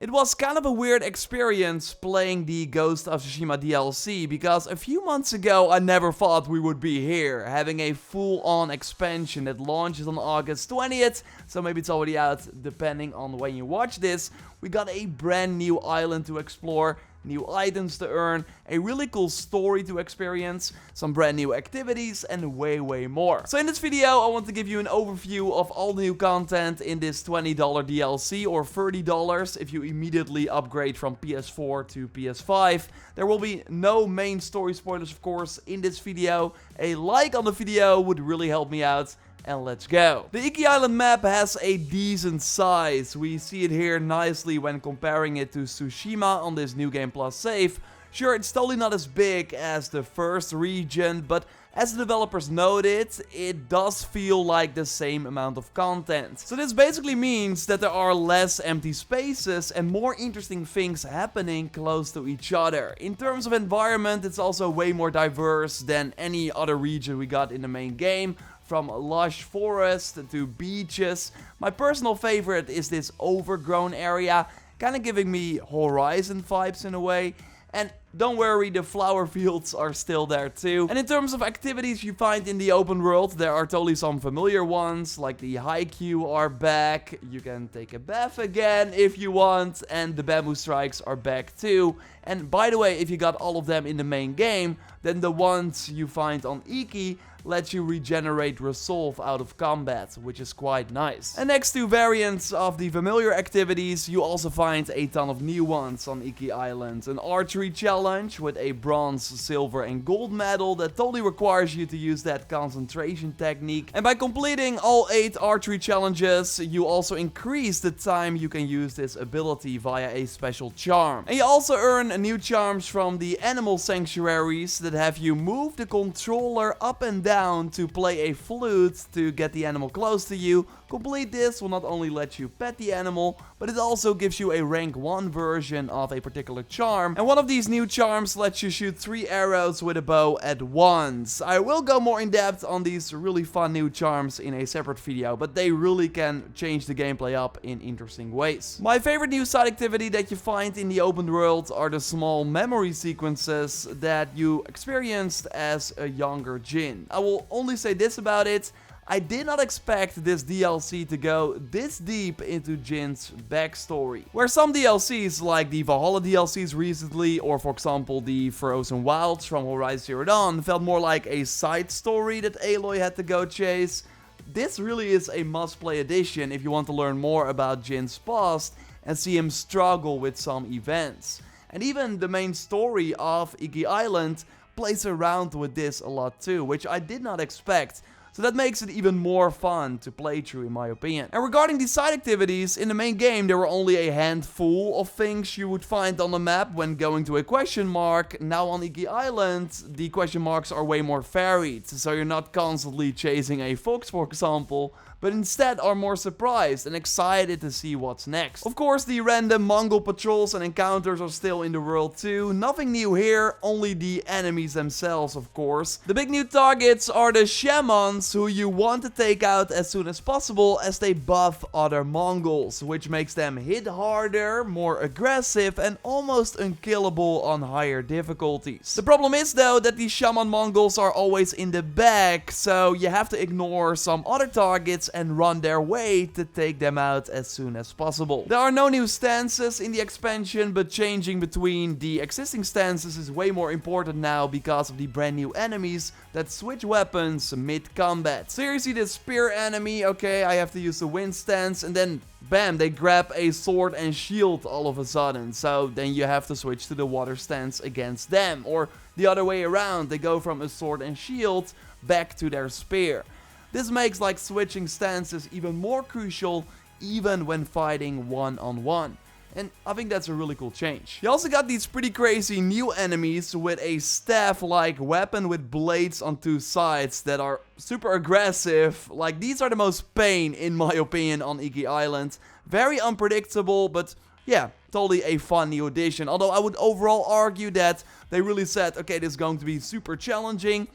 It was kind of a weird experience playing the Ghosts of Tsushima DLC, because a few months ago I never thought we would be here, having a full-on expansion that launches on August 20th, so maybe it's already out depending on when you watch this. We got a brand new island to explore, new items to earn, a really cool story to experience, some brand new activities, and way more. So in this video, I want to give you an overview of all the new content in this $20 DLC or $30 if you immediately upgrade from PS4 to PS5. There will be no main story spoilers, of course, in this video. A like on the video would really help me out. And let's go. The Iki Island map has a decent size. We see it here nicely when comparing it to Tsushima on this New Game Plus save. Sure, it's totally not as big as the first region, but as the developers noted, it does feel like the same amount of content. So this basically means that there are less empty spaces and more interesting things happening close to each other. In terms of environment, it's also way more diverse than any other region we got in the main game. From lush forest to beaches. My personal favorite is this overgrown area, kind of giving me Horizon vibes in a way. And don't worry, the flower fields are still there too. And in terms of activities you find in the open world, there are totally some familiar ones, like the haiku are back, you can take a bath again if you want, and the bamboo strikes are back too. And by the way, if you got all of them in the main game, then the ones you find on Iki lets you regenerate resolve out of combat, which is quite nice. And next to variants of the familiar activities, you also find a ton of new ones on Iki Island. An archery challenge with a bronze, silver and gold medal that totally requires you to use that concentration technique. And by completing all 8 archery challenges, you also increase the time you can use this ability via a special charm. And you also earn new charms from the animal sanctuaries that have you move the controller up and down to play a flute to get the animal close to you. Complete this will not only let you pet the animal, but it also gives you a rank 1 version of a particular charm. And one of these new charms lets you shoot 3 arrows with a bow at once. I will go more in depth on these really fun new charms in a separate video, but they really can change the gameplay up in interesting ways. My favorite new side activity that you find in the open world are the small memory sequences that you experienced as a younger Jin. I will only say this about it. I did not expect this DLC to go this deep into Jin's backstory. Where some DLCs, like the Valhalla DLCs recently, or for example the Frozen Wilds from Horizon Zero Dawn, felt more like a side story that Aloy had to go chase, this really is a must-play addition if you want to learn more about Jin's past and see him struggle with some events. And even the main story of Iki Island plays around with this a lot too, which I did not expect. So that makes it even more fun to play through, in my opinion. And regarding the side activities, in the main game there were only a handful of things you would find on the map when going to a question mark. Now on Iki Island, the question marks are way more varied. So you're not constantly chasing a fox, for example, but instead are more surprised and excited to see what's next. Of course, the random Mongol patrols and encounters are still in the world too. Nothing new here, only the enemies themselves, of course. The big new targets are the shamans, who you want to take out as soon as possible as they buff other Mongols, which makes them hit harder, more aggressive and almost unkillable on higher difficulties. The problem is though that these shaman Mongols are always in the back, so you have to ignore some other targets and run their way to take them out as soon as possible. There are no new stances in the expansion, but changing between the existing stances is way more important now because of the brand new enemies that switch weapons mid-combat. So here you see this spear enemy, okay, I have to use the wind stance, and then bam, they grab a sword and shield all of a sudden. So then you have to switch to the water stance against them, or the other way around, they go from a sword and shield back to their spear. This makes like switching stances even more crucial, even when fighting one-on-one. And I think that's a really cool change. You also got these pretty crazy new enemies with a staff-like weapon with blades on 2 sides that are super aggressive. Like, these are the most pain, in my opinion, on Iki Island. Very unpredictable, but yeah, totally a fun new addition. Although I would overall argue that they really said, okay, this is going to be super challenging.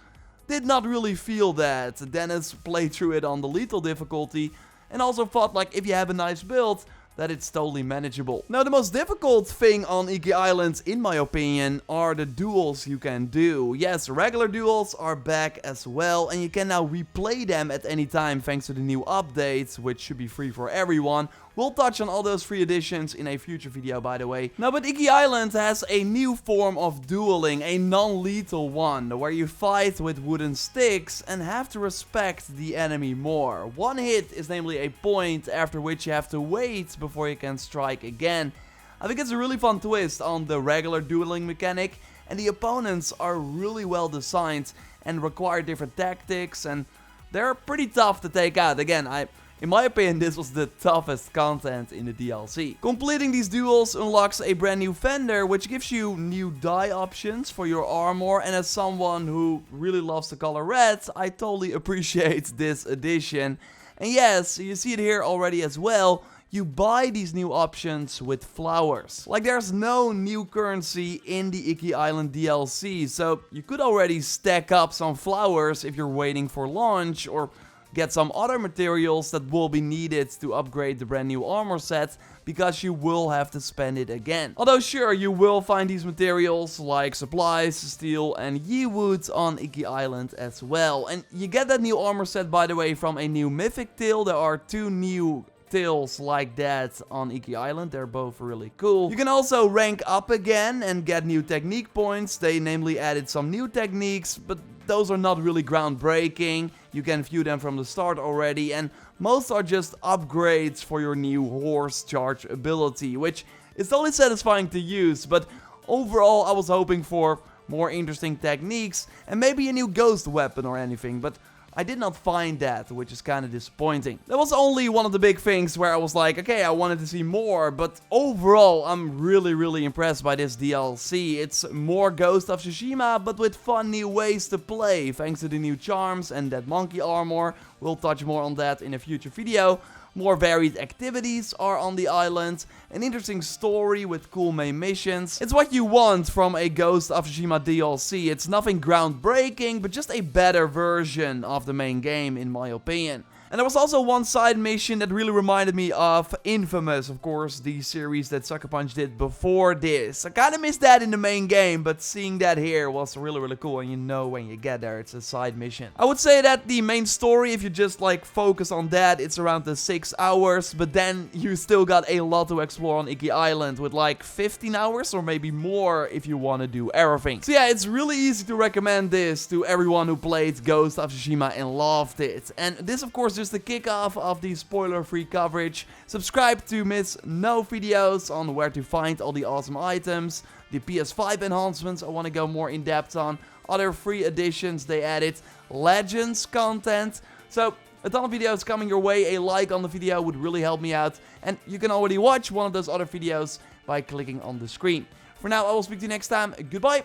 Did not really feel that. Dennis played through it on the lethal difficulty and also thought like if you have a nice build, that it's totally manageable. Now, the most difficult thing on Iki Island, in my opinion, are the duels you can do. Yes, regular duels are back as well, and you can now replay them at any time thanks to the new updates, which should be free for everyone. We'll touch on all those free additions in a future video, by the way. Now, but Iki Island has a new form of dueling, a non-lethal one, where you fight with wooden sticks and have to respect the enemy more. One hit is namely a point, after which you have to wait before you can strike again. I think it's a really fun twist on the regular dueling mechanic, and the opponents are really well designed and require different tactics, and they're pretty tough to take out. Again, in my opinion, this was the toughest content in the DLC. Completing these duels unlocks a brand new vendor, which gives you new dye options for your armor, and as someone who really loves the color red, I totally appreciate this addition. And yes, you see it here already as well. You buy these new options with flowers. Like, there's no new currency in the Iki Island DLC, so you could already stack up some flowers if you're waiting for launch, or get some other materials that will be needed to upgrade the brand new armor set, because you will have to spend it again. Although sure, you will find these materials like supplies, steel and yew-wood on Iki Island as well. And you get that new armor set, by the way, from a new mythic tail. There are 2 new tails like that on Iki Island. They're both really cool. You can also rank up again and get new technique points. They namely added some new techniques, but those are not really groundbreaking. You can view them from the start already, and most are just upgrades for your new horse charge ability, which is totally satisfying to use, but overall I was hoping for more interesting techniques and maybe a new ghost weapon or anything, but I did not find that, which is kind of disappointing. That was only one of the big things where I was like, okay, I wanted to see more, but overall, I'm really impressed by this DLC. It's more Ghosts of Tsushima, but with fun new ways to play, thanks to the new charms and that monkey armor. We'll touch more on that in a future video. More varied activities are on the island, an interesting story with cool main missions. It's what you want from a Ghost of Tsushima DLC. It's nothing groundbreaking, but just a better version of the main game, in my opinion. And there was also one side mission that really reminded me of Infamous, of course, the series that Sucker Punch did before this. I kind of missed that in the main game, but seeing that here was really cool, and you know when you get there, it's a side mission. I would say that the main story, if you just like focus on that, it's around the 6 hours, but then you still got a lot to explore on Iki Island with like 15 hours or maybe more if you want to do everything. So yeah, it's really easy to recommend this to everyone who played Ghost of Tsushima and loved it. And this, of course, just the kickoff of the spoiler-free coverage. Subscribe to miss no videos on where to find all the awesome items, the PS5 enhancements I want to go more in depth on, other free additions they added, Legends content. So a ton of videos coming your way. A like on the video would really help me out, and you can already watch one of those other videos by clicking on the screen. For now, I will speak to you next time. Goodbye.